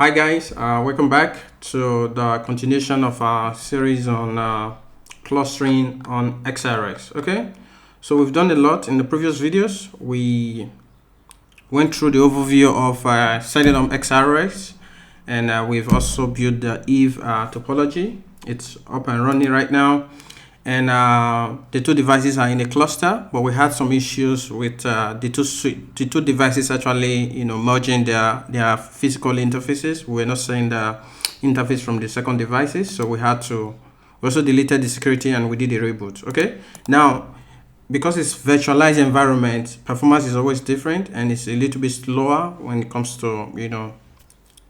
Hi guys, welcome back to the continuation of our series on clustering on SRX. Okay, so we've done a lot in the previous videos. We went through the overview of setting up SRX, and we've also built the Eve topology. It's up and running right now, and the two devices are in a cluster, but we had some issues with the two devices actually merging their physical interfaces. We're not seeing the interface from the second devices, so we also deleted the security and we did a reboot. Okay, now because it's virtualized environment, performance is always different and it's a little bit slower when it comes to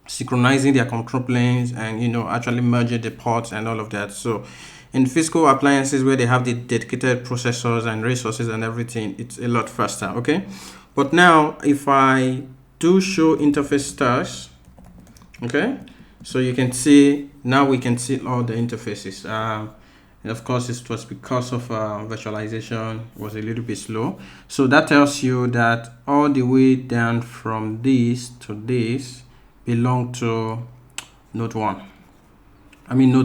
synchronizing their control planes and actually merging the ports and all of that. So in physical appliances where they have the dedicated processors and resources and everything, it's a lot faster. Okay, but now if I do show interface stars, okay, so you can see now we can see all the interfaces, and of course it was because of virtualization was a little bit slow. So that tells you that all the way down from this to this belong to node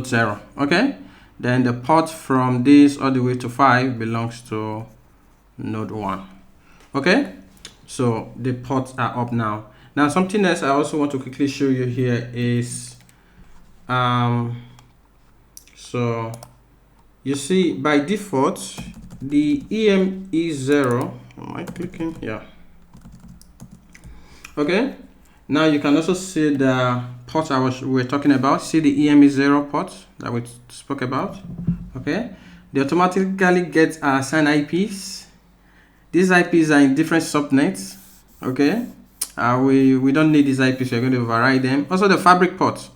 0. Okay, then the port from this all the way to 5 belongs to node 1. Okay, so the ports are up now. Now something else I also want to quickly show you here is so you see by default the EM is 0. Am I clicking? Yeah. Okay, now you can also see the port we're talking about. See the EM0 port that we spoke about. Okay, they automatically get assigned IPs. These IPs are in different subnets. Okay, we don't need these IPs. We're going to override them. Also the fabric port.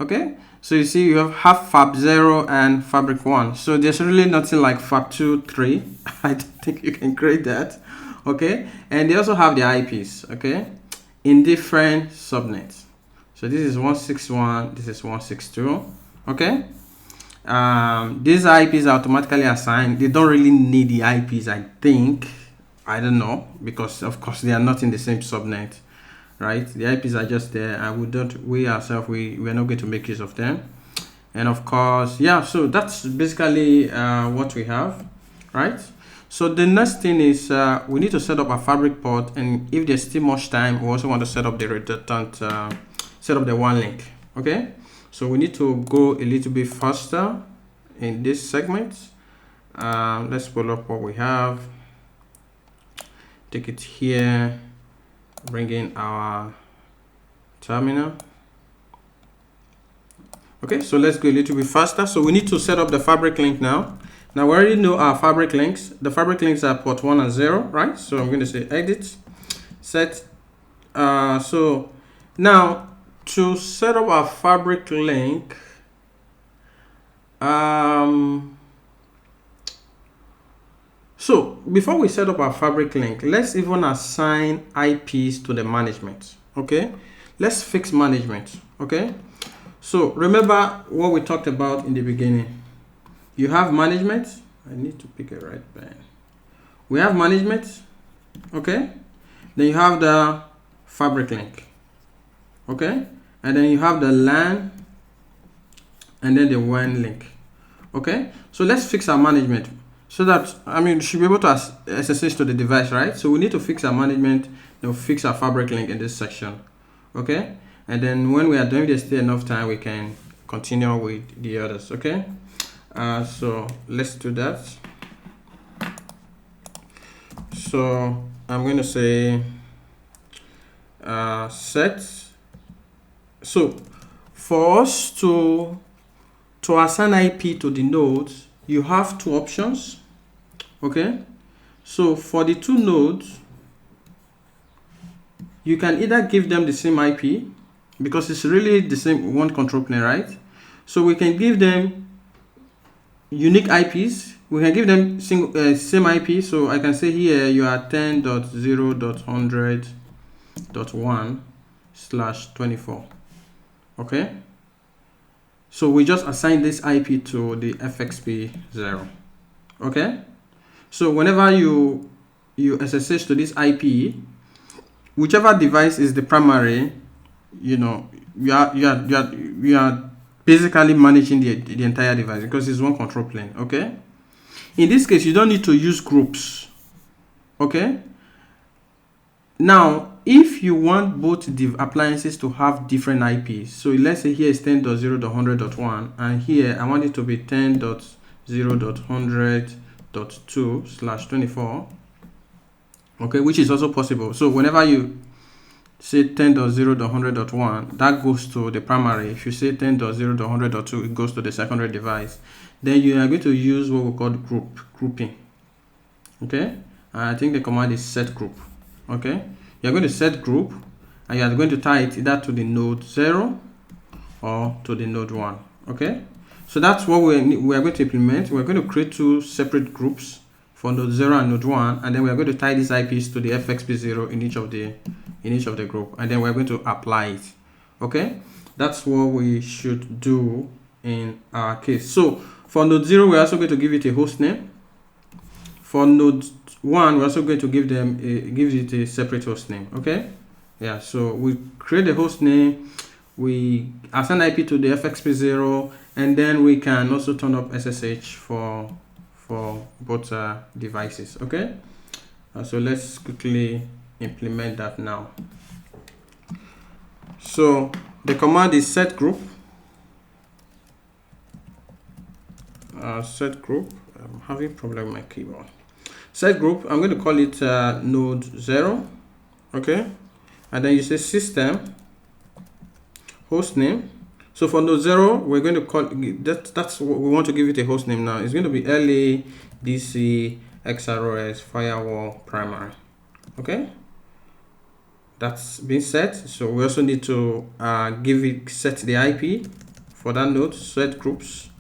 Okay, so you see you have fab0 and fabric 1. So there's really nothing like fab2 3. I don't think you can create that. Okay, and they also have the IPs. Okay, in different subnets. So this is 161, this is 162. Okay, these IPs are automatically assigned. They don't really need the IPs, I think. I don't know, because of course they are not in the same subnet, right? The IPs are just there, and we ourselves we're not going to make use of them. And of course, yeah, so that's basically what we have, right? So the next thing is we need to set up a fabric port, and if there's still much time, we also want to set up the redundant, set up the one link. Okay, so we need to go a little bit faster in this segment. Let's pull up what we have, take it here, bring in our terminal. Okay, so let's go a little bit faster. So we need to set up the fabric link now. Now we already know our fabric links. The fabric links are port 1 and 0, right? So I'm going to say edit, set. So now to set up our fabric link, so before we set up our fabric link, let's even assign IPs to the management. Okay, let's fix management. Okay, so remember what we talked about in the beginning. You have management. I need to pick a right pen. We have management. Okay, then you have the fabric link. Okay, and then you have the LAN and then the WAN link. Okay, so let's fix our management so that you should be able to SSH to the device, right? So we need to fix our management, then we'll fix our fabric link in this section. Okay, and then when we are doing this, still enough time, we can continue with the others. Okay, so let's do that. So I'm going to say set. So for us to assign IP to the nodes, you have two options. Okay, so for the two nodes, you can either give them the same IP, because it's really the same one control plane, right? So we can give them unique IPs. We can give them same IP. So I can say here you are 10.0.100.1/24. Okay, so we just assign this IP to the FXP0. Okay, so whenever you SSH to this IP, whichever device is the primary, you are basically managing the entire device because it's one control plane. Okay, in this case you don't need to use groups. Okay, now if you want both the appliances to have different IPs, so let's say here is 10.0.100.1 and here I want it to be 10.0.100.2/24. okay, which is also possible. So whenever you say 10.0.100.1, that goes to the primary. If you say 10.0.100.2, it goes to the secondary device. Then you are going to use what we call grouping. Okay, I think the command is set group. Okay, you're going to set group and you are going to tie it either to the node 0 or to the node 1. Okay, so that's what we are going to implement. We're going to create two separate groups for node 0 and node 1, and then we're going to tie these IPs to the FXP0 in each of the group, and then we're going to apply it. Okay, that's what we should do in our case. So for node 0, we're also going to give it a host name. For node 1, we're also going to give it a separate host name. Okay, yeah, so we create a host name, we assign IP to the FXP0, and then we can also turn up SSH for both devices. Okay, so let's quickly implement that now. So the command is set group. Set group. I'm having problem with my keyboard. Set group. I'm going to call it node 0. Okay, and then you say system host name. So for node 0, we're going to call that's what we want to give it a host name now. It's going to be LA DC XROS firewall primary. Okay, that's been set. So we also need to set the IP for that node. Set groups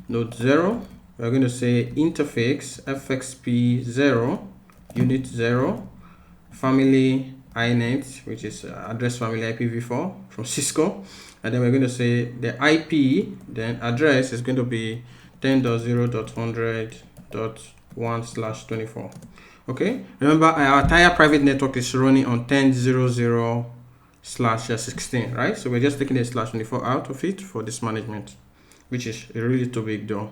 node 0. We're going to say interface FXP0 unit 0 family inet, which is address family IPv4 from Cisco, and then we're going to say the IP, then address is going to be 10.0.100.1/24. okay, remember our entire private network is running on 10.0.0/16, right? So we're just taking the /24 out of it for this management, which is really too big though.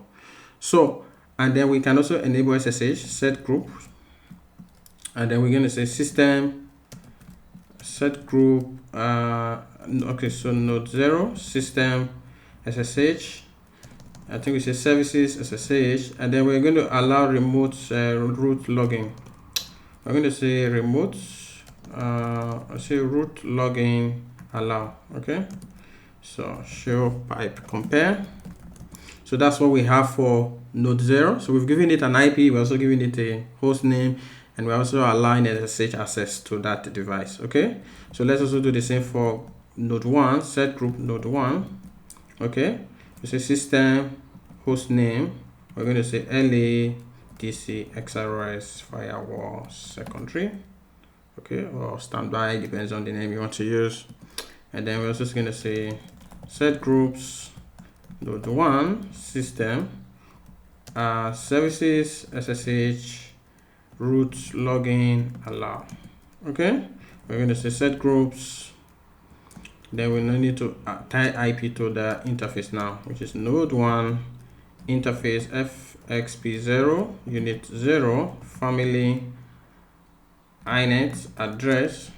So, and then we can also enable SSH set group, and then we're going to say system set group. Okay, so node 0 system SSH, I think we say services SSH, and then we're going to allow remote root logging. We're going to say remote root logging allow. Okay, so show pipe compare. So that's what we have for node 0. So we've given it an IP, we're also giving it a host name, and we're also allowing SSH access to that device. Okay, so let's also do the same for node 1, set group node 1. Okay, we say system host name, we're going to say LA DC XROS firewall secondary. Okay, or standby, depends on the name you want to use. And then we're also going to say set groups node 1 system services SSH root login allow. Okay, we're going to say set groups, then we need to tie IP to the interface now, which is node 1 interface FXP0 unit 0 family inet address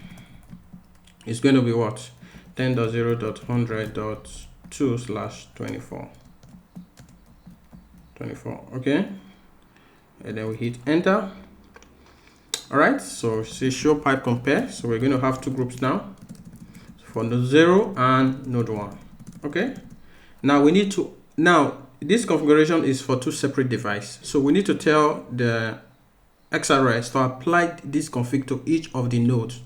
is going to be what? 10.0.100.2/24. Okay, and then we hit enter. All right, so say show pipe compare. So we're going to have two groups now for node 0 and node 1. Okay, now we need to, this configuration is for two separate devices, so we need to tell the XRS to apply this config to each of the nodes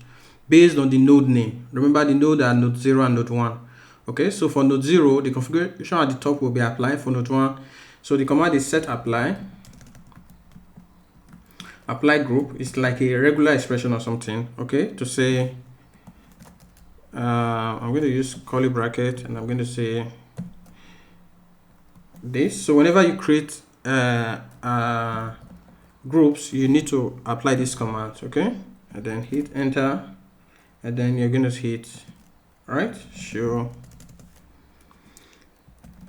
based on the node name. Remember, the node are node 0 and node 1. Okay, so for node 0, the configuration at the top will be applied. For node 1, so the command is set apply group. It's like a regular expression or something. Okay, to say I'm going to use curly bracket and I'm going to say this. So whenever you create groups, you need to apply this command. Okay, and then hit enter, and then you're going to hit right?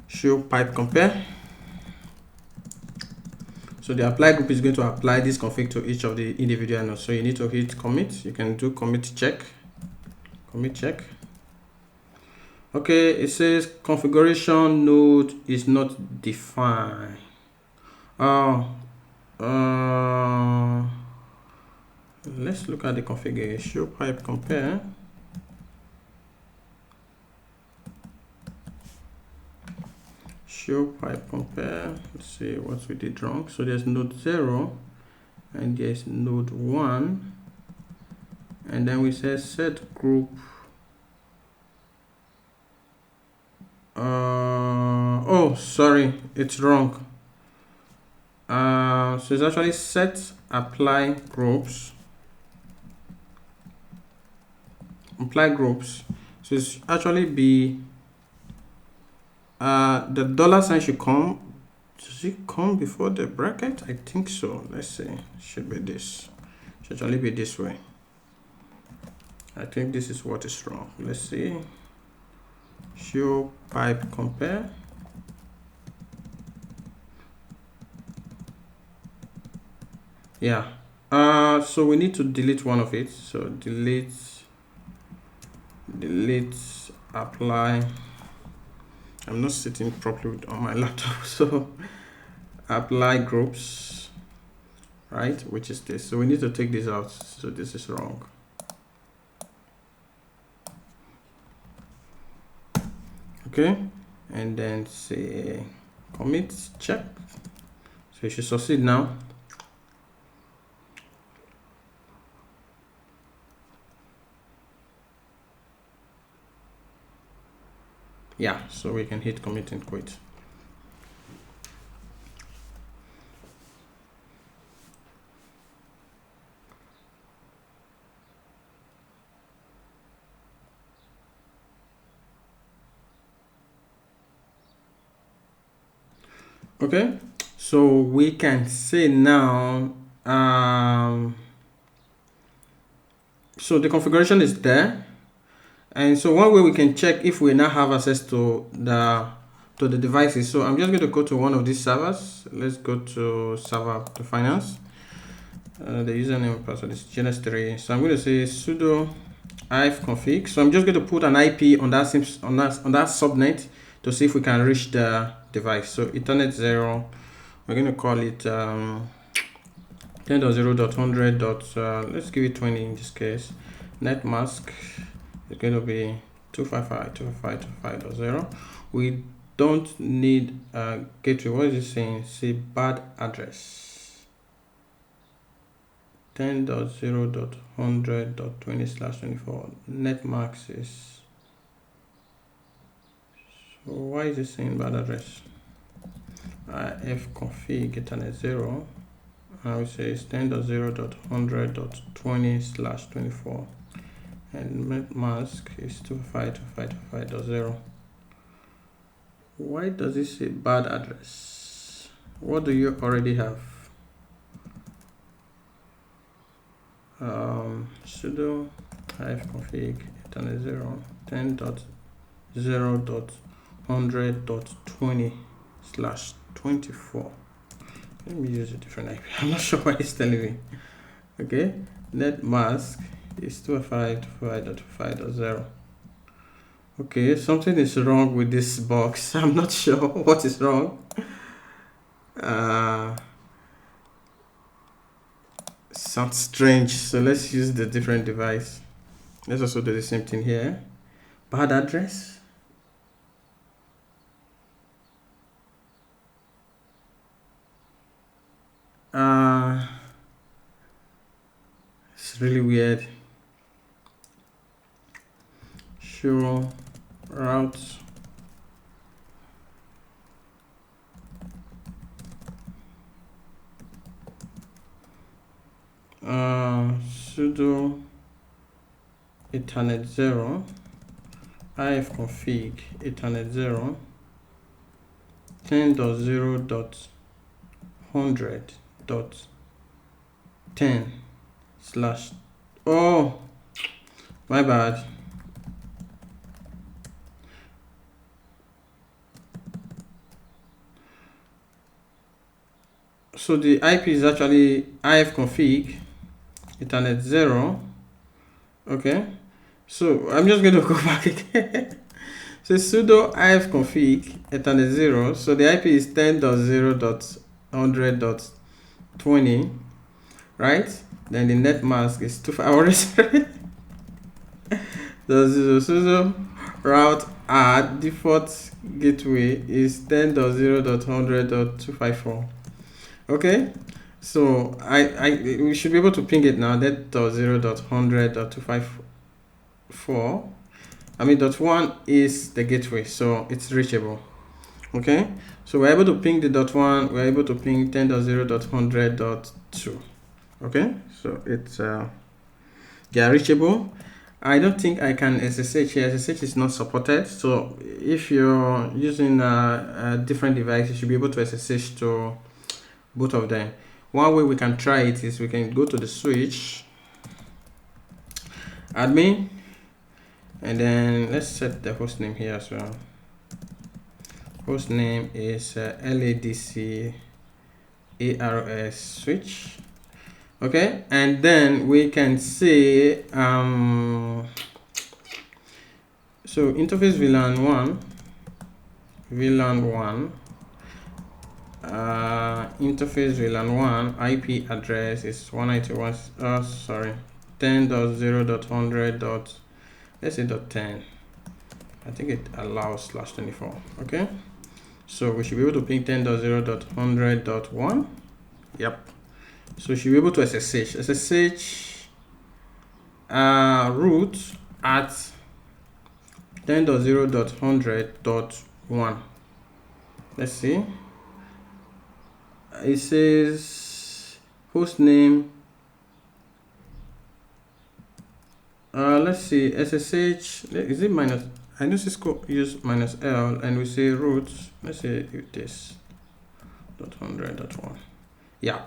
Show pipe compare. So the apply group is going to apply this config to each of the individual nodes. So you need to hit commit. You can do commit check. Okay, it says configuration node is not defined. Let's look at the configuration. Show pipe compare. Show pipe compare. Let's see what we did wrong. So there's node 0 and there's node 1, and then we say set group. Oh, sorry, it's wrong. So it's actually set apply groups. So it's actually be the dollar sign should come. Does it come before the bracket? I think so. Let's see. Should be this. Should actually be this way. I think this is what is wrong. Let's see. Show pipe compare. Yeah. So we need to delete one of it. So delete apply. I'm not sitting properly on my laptop, so apply groups, right, which is this. So we need to take this out. So this is wrong. Okay, and then say commit check. So it should succeed now. Yeah, so we can hit commit and quit. Okay, so we can say now, so the configuration is there, and so one way we can check if we now have access to the devices. So I'm just going to go to one of these servers. Let's go to server to finance. The username and password is GNS3. So I'm going to say sudo ifconfig. So I'm just going to put an IP on that subnet to see if we can reach the device. So Ethernet 0. We're going to call it 10.0.100. Let's give it 20 in this case. Net mask is going to be 255.255.255.0. We don't need a gateway. What is it saying? Say bad address. 10.0.100.20/24. Net max is. So why is it saying bad address? Ifconfig Ethernet 0. I would say it's 10.0.100.20/24, and net mask is 255.255.0. Why does it say bad address? What do you already have? Sudo ifconfig Ethernet 0 10.0.100.20/24. Let me use a different IP. I'm not sure why it's telling me. Okay, net mask is 255.255.0. Okay, something is wrong with this box. I'm not sure what is wrong. Sounds strange. So let's use the different device. Let's also do the same thing here. Bad address. It's really weird. Show route. Sudo Ethernet 0 ifconfig Ethernet 0 10.0.100.10/ oh, my bad. So the IP is actually ifconfig Ethernet 0. Okay, so I'm just going to go back again. So sudo ifconfig Ethernet 0. So the IP is 10.0.100.20, right? Then the net mask is 2. The sudo route at default gateway is 10.0.100.254. Okay, so we should be able to ping it now. That .0.100.254. I mean, .1 is the gateway, so it's reachable. Okay, so we're able to ping the .1. We're able to ping 10.0.100.2. Okay, so it's they are reachable. I don't think I can SSH here. SSH is not supported. So if you're using a different device, you should be able to SSH to both of them. One way we can try it is we can go to the switch admin, and then let's set the host name here as well. Host name is LADC ARS switch. Okay, and then we can say so interface VLAN 1 interface VLAN 1 IP address is 10.0.100. Let's say .10. I think it allows /24. Okay, so we should be able to ping 10.0.100.1. Yep. So you should be able to SSH root at 10.0.100.1. Let's see. It says host name. Let's see. SSH. Is it minus? I know Cisco use -L, and we say root. Let's say this .100.1. Yeah.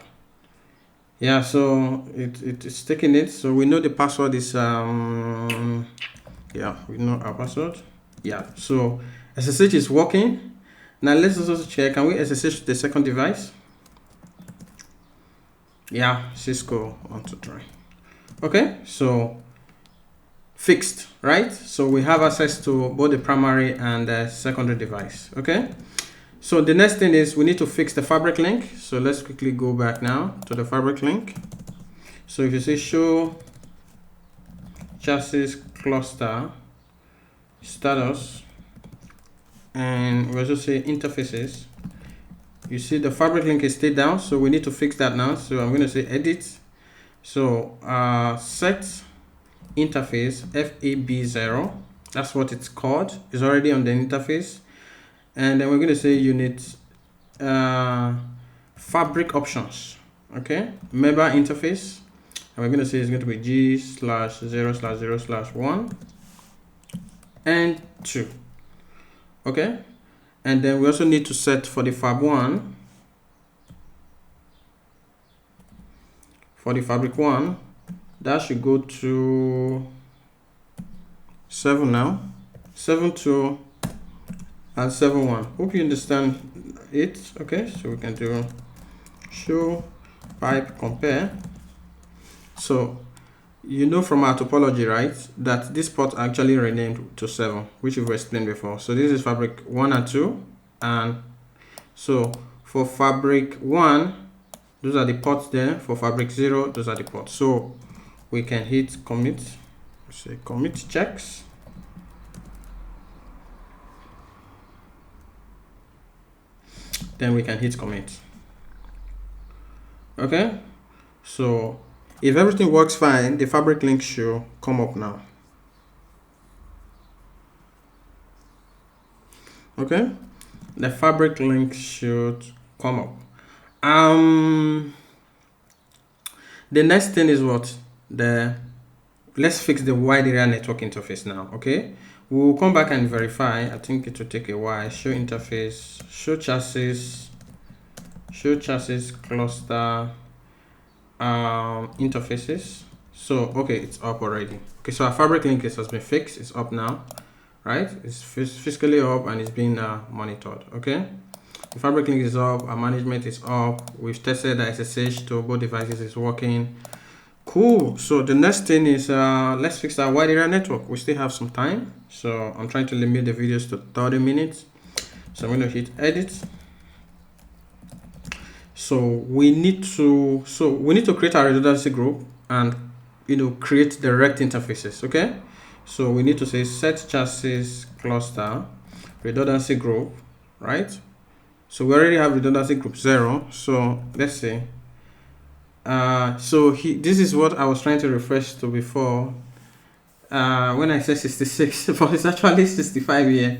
Yeah, so it's taking it. So we know the password is yeah, we know our password. Yeah, so SSH is working. Now let's also check, can we SSH the second device? Yeah, Cisco 123. Okay, so fixed, right? So we have access to both the primary and the secondary device. Okay, so the next thing is we need to fix the fabric link. So let's quickly go back now to the fabric link. So if you say show chassis cluster status, and we also say interfaces, you see the fabric link is still down, so we need to fix that now. So I'm going to say edit. So set interface FAB0, that's what it's called. It's already on the interface. And then we're going to say unit fabric options. Okay, member interface, and we're going to say it's going to be G/0/0/1 and 2. Okay, and then we also need to set for the fab1, for the fabric 1, that should go to 7 now, 7.2 and 7.1. Hope you understand it. Okay, so we can do show pipe compare. So you know from our topology, right, that this port actually renamed to 7, which we've explained before. So this is fabric 1 and 2, and so for fabric 1, those are the ports there. For fabric 0, those are the ports. So we can hit commit, say commit checks. Then we can hit commit. Okay, so if everything works fine, the fabric link should come up now. Okay, the fabric link should come up. The next thing is what? Let's fix the wide area network interface now. Okay, we'll come back and verify. I think it will take a while. Show interface, show chassis cluster interfaces. So okay, it's up already. Okay, so our fabric link has been fixed. It's up now, right? It's physically up and it's being monitored. Okay, The fabric link is up, our management is up, we've tested that SSH to both devices is working. Cool. So the next thing is let's fix our wide area network. We still have some time, so I'm trying to limit the videos to 30 minutes. So I'm going to hit edit. So we need to create our redundancy group and create the RETH interfaces. Okay, so we need to say set chassis cluster redundancy group, right? So we already have redundancy group 0. So let's see. This is what I was trying to refresh to before when I said 66, but it's actually 65 here.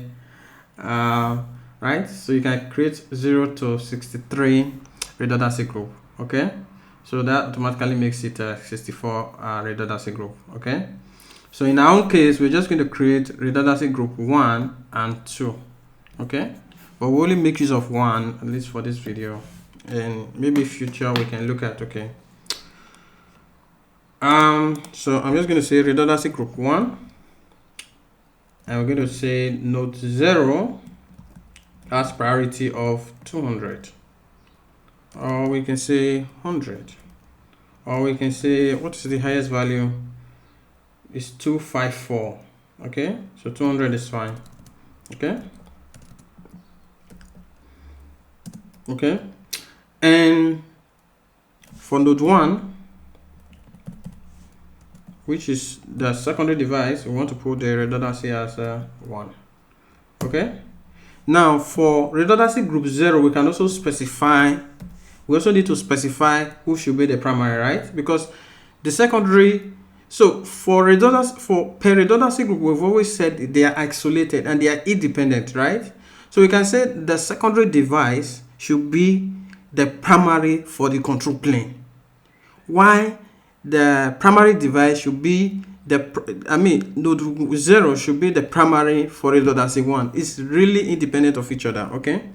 Right, so you can create 0 to 63 redundancy group. Okay, so that automatically makes it a 64 redundancy group. Okay, so in our own case, we're just going to create redundancy group 1 and 2. Okay, but we only make use of 1, at least for this video, and maybe future we can look at. Okay, so I'm just going to say redundancy group 1, and we're going to say node 0 has priority of 200, or we can say 100, or we can say what is the highest value is 254. Okay, so 200 is fine. Okay, and for node 1, which is the secondary device, we want to put the redundancy as 1. Okay, now for redundancy group 0, we can also specify, we also need to specify who should be the primary, right? Because the secondary, so for per redundancy group, we've always said they are isolated and they are independent, right? So we can say the secondary device should be the primary for the control plane, while the primary device should be node 0 should be the primary for redundancy 1. It's really independent of each other. Okay,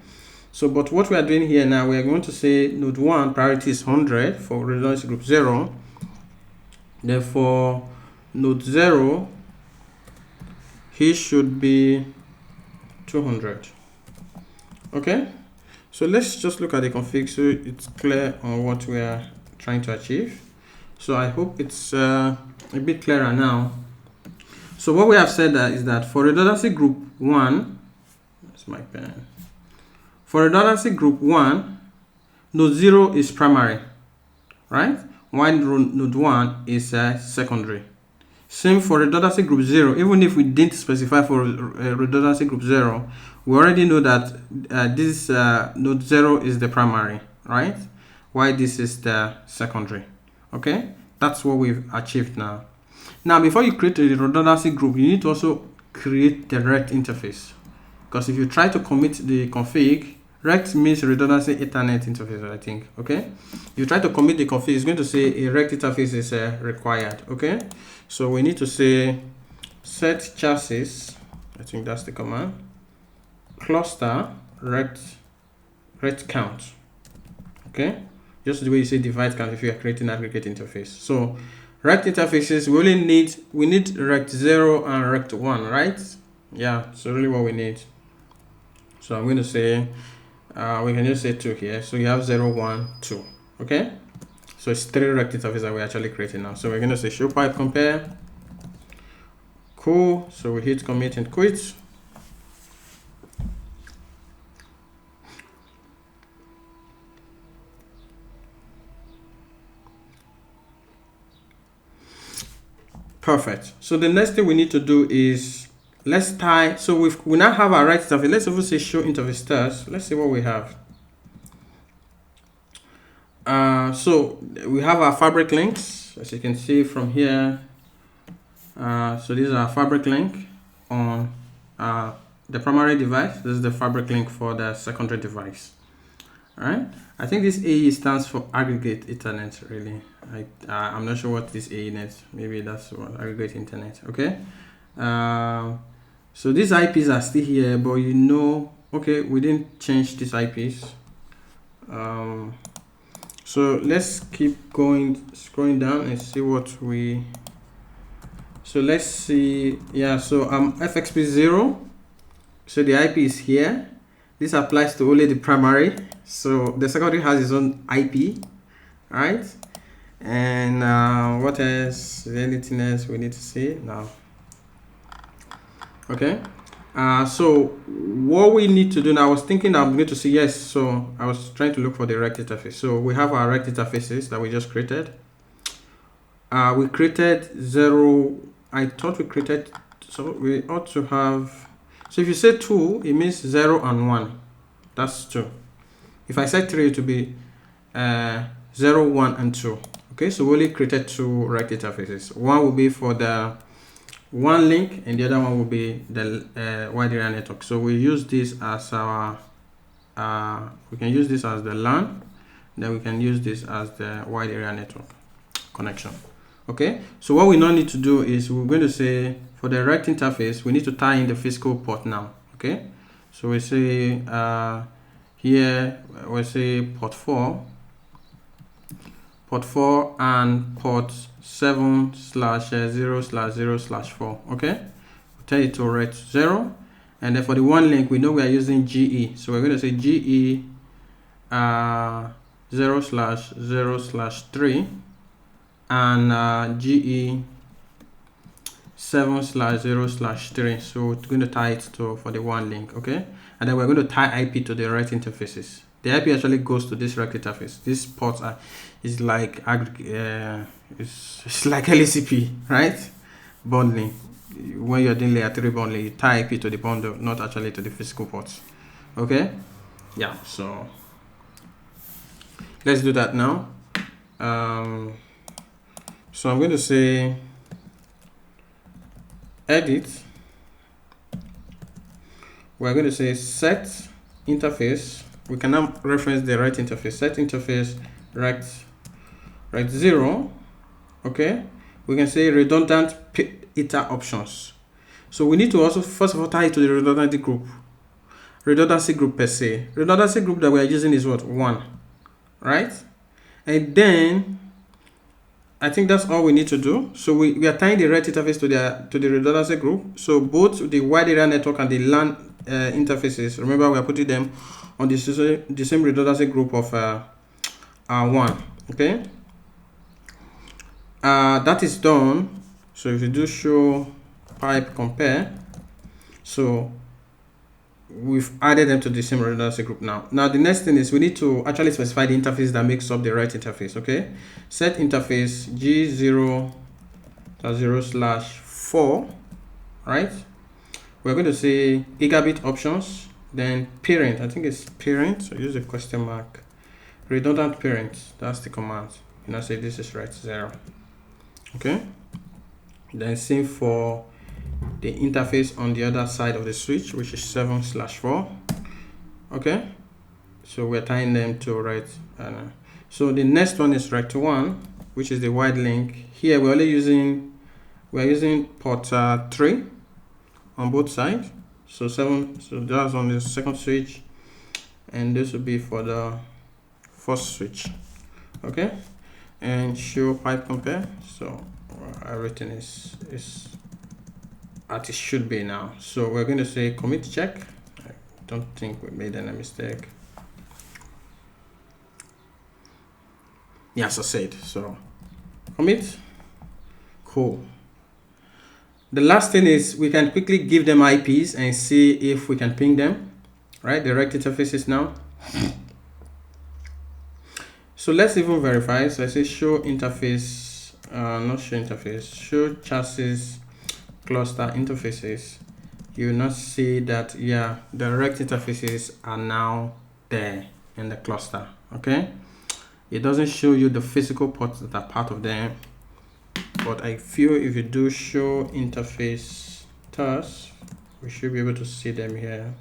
so but what we are doing here now, we are going to say node 1 priority is 100 for redundancy group 0. Therefore node 0, he should be 200. Okay, so let's just look at the config so it's clear on what we are trying to achieve. So I hope it's a bit clearer now. So what we have said is that for redundancy group 1, that's my pen. For redundancy group 1, node 0 is primary, right? While node 1 is secondary. Same for redundancy group 0. Even if we didn't specify for redundancy group 0, we already know that this node 0 is the primary, right? While this is the secondary. Okay, that's what we've achieved now. Now, before you create a redundancy group, you need to also create the RETH interface. Because if you try to commit the config, RETH means redundancy Ethernet interface, I think. Okay, if you try to commit the config, it's going to say a RETH interface is required. Okay, so we need to say set chassis, I think that's the command, cluster RETH count. Okay, just the way you say device count if you are creating an aggregate interface. So RETH interfaces, we need RETH 0 and RETH 1, right? Yeah, so really what we need. So I'm going to say we can just say 2 here. So you have 0, 1, 2. Okay, so it's 3 RETH interfaces that we're actually creating now. So we're going to say show pipe compare. Cool, so we hit commit and quit. Perfect. So the next thing we need to do is let's tie. So we now have our RETH interface. Let's also say show interface stars. Let's see what we have. So we have our fabric links, as you can see from here. So these are fabric link on the primary device. This is the fabric link for the secondary device. All right. I think this AE stands for aggregate Ethernet. Really, I'm not sure what this AE is. Maybe that's what aggregate internet. Okay. So these IPs are still here, but okay, we didn't change these IPs. So let's keep scrolling down and see what we. So let's see. Yeah. So FXP0. So the IP is here, This applies to only the primary. So the secondary has its own IP, right? And what else? Is there anything else we need to see now? Okay. So what we need to do now, I was thinking I'm going to say yes. So I was trying to look for the RETH interface. So we have our RETH interfaces that we just created. We created 0. I thought we created, so we ought to have, so if you say 2, it means 0 and 1. That's 2. If I say 3, it will be 0, 1, and 2. Okay, so we only created 2 RETH interfaces. One will be for the one link, and the other one will be the wide area network. So we use this as our, we can use this as the LAN, then we can use this as the wide area network connection. Okay, so what we now need to do is we're going to say for the RETH interface, we need to tie in the physical port now. Okay, so we say here we say port 4 and port 7/0/0/4. Okay, we'll tell it to RETH 0, and then for the one link we know we are using GE, so we're going to say GE 0/0/3 and GE 7/0/3. So we're going to tie it to for the one link. Okay, and then we're going to tie IP to the RETH interfaces. The IP actually goes to this RETH interface. This port is like it's like LCP, right? Bundling. When you're doing layer 3 bundling, you tie IP to the bundle, not actually to the physical ports. Okay, yeah. So let's do that now. So I'm going to say edit. We're going to say set interface. We can now reference the RETH interface. Set interface RETH 0. Okay, we can say redundant ITA options. So we need to also first of all tie it to the redundancy group. Redundancy group per se. Redundancy group that we are using is what? 1, right? And then I think that's all we need to do. So we are tying the RETH interface to the redundancy group. So both the wide area network and the LAN interfaces, remember we are putting them on the same redundancy group of 1. Okay, that is done. So if you do show pipe compare, so we've added them to the same redundancy group now. Now the next thing is we need to actually specify the interface that makes up the RETH interface. Okay, set interface G0/0/4, right? We're going to say gigabit options, then parent, I think it's parent, so use a question mark, redundant parent, that's the command. You know, say this is RETH 0. Okay, then same for the interface on the other side of the switch, which is 7/4. Okay, so we're tying them to RETH. So the next one is RETH 1, which is the wide link. Here we're using port 3 on both sides. So 7, so that's on the second switch, and this will be for the first switch. Okay, and show pipe compare. So everything is as it should be now. So we're going to say commit check. I don't think we made any mistake. Yes, I said so. Commit. Cool. The last thing is we can quickly give them IPs and see if we can ping them, right? The RETH interfaces now. So let's even verify. So I say show interface, not show interface, show chassis cluster interfaces. You will not see that, yeah, the RETH interfaces are now there in the cluster. Okay, it doesn't show you the physical ports that are part of them, but I feel if you do show interface task, we should be able to see them here.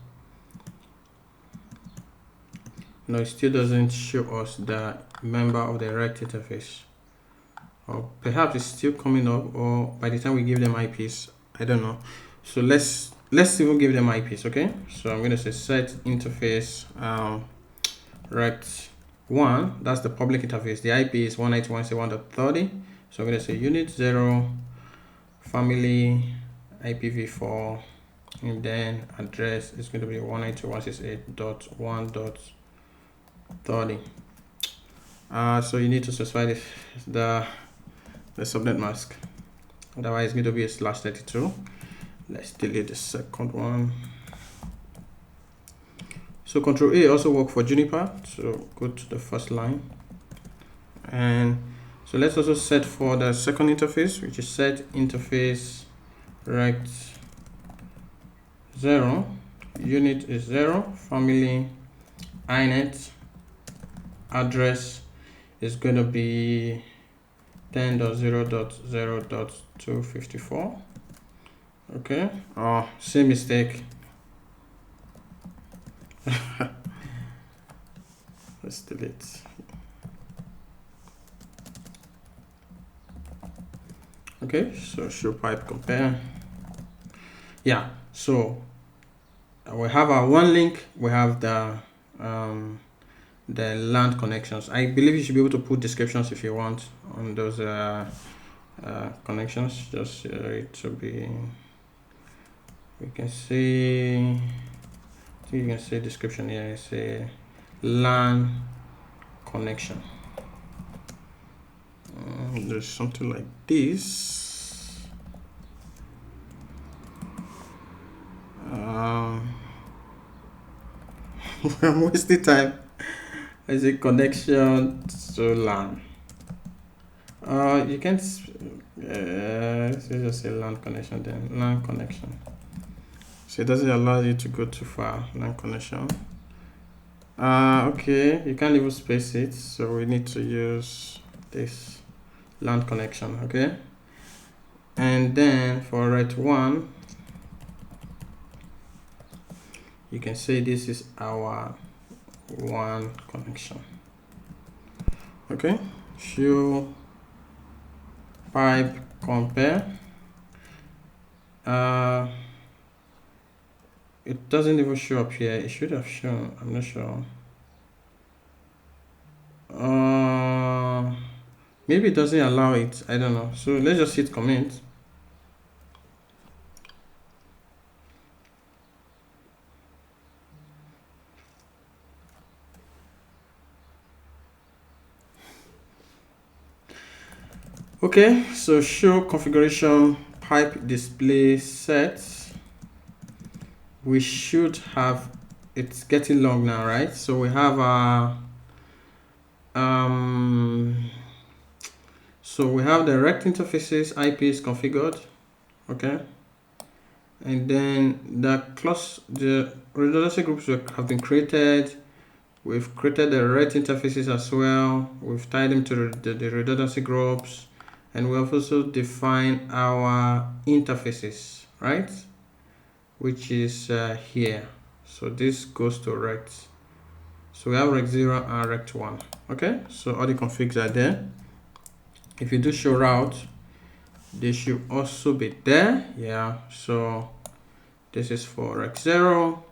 No, it still doesn't show us the member of the RETH interface, or perhaps it's still coming up, or by the time we give them IPs, I don't know. So let's even give them IPs. Okay, so I'm going to say set interface RETH 1, that's the public interface. The IP is 192.168.1.30. So I'm going to say unit 0 family IPv4 and then address is going to be 192.168.1.30. So you need to specify the subnet mask, otherwise it's going to be a /32. Let's delete the second one. So Control A also work for Juniper, so go to the first line, and so let's also set for the second interface, which is set interface rect 0, unit is 0, family inet, address is going to be 10.0.0.254. okay, oh, same mistake. Let's delete. Okay, so show pipe compare. Yeah, so we have our one link, we have the LAN connections. I believe you should be able to put descriptions if you want on those connections. Just it to be, we can see, I think you can say description here, say LAN connection. There's something like this. I'm wasting time. I say connection to LAN. You can't. Let's just say LAN connection then. LAN connection. So it doesn't allow you to go too far. LAN connection. Okay, you can't even space it, so we need to use this LAN connection. Okay, and then for RETH 1, you can say this is our one connection. Okay, show pipe compare. It doesn't even show up here. It should have shown, I'm not sure. Maybe it doesn't allow it, I don't know. So let's just hit comment. Okay, so show configuration pipe display sets. We should have, it's getting long now, right? So we have our so we have the RETH interfaces IP is configured, okay, and then the redundancy groups have been created. We've created the RETH interfaces as well. We've tied them to the redundancy groups, and we have also defined our interfaces, right, which is here. So this goes to RETH. So we have RETH 0 and RETH 1. Okay, so all the configs are there. If you do show route, they should also be there. Yeah, so this is for RETH 0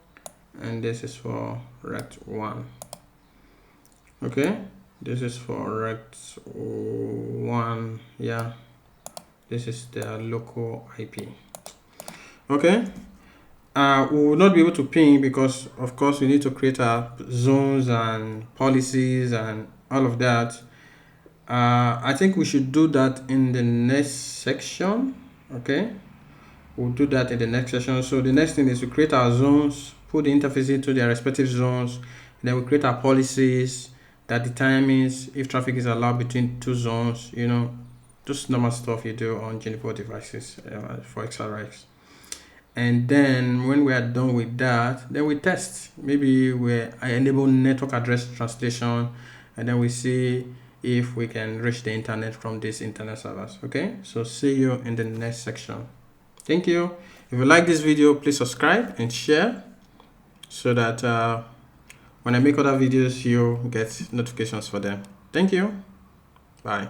and this is for RETH 1. Okay, this is for RETH 1. Yeah, this is the local IP. Okay, we will not be able to ping because of course we need to create our zones and policies and all of that. I think we should do that in the next section. Okay, we'll do that in the next section. So the next thing is to create our zones, put the interface into their respective zones, and then we create our policies that determines if traffic is allowed between two zones, you know, just normal stuff you do on Juniper devices for SRX. And then when we are done with that, then we test. Maybe I enable network address translation, and then we see if we can reach the internet from these internet servers. Okay, so see you in the next section. Thank you. If you like this video, please subscribe and share so that when I make other videos, you get notifications for them. Thank you. Bye.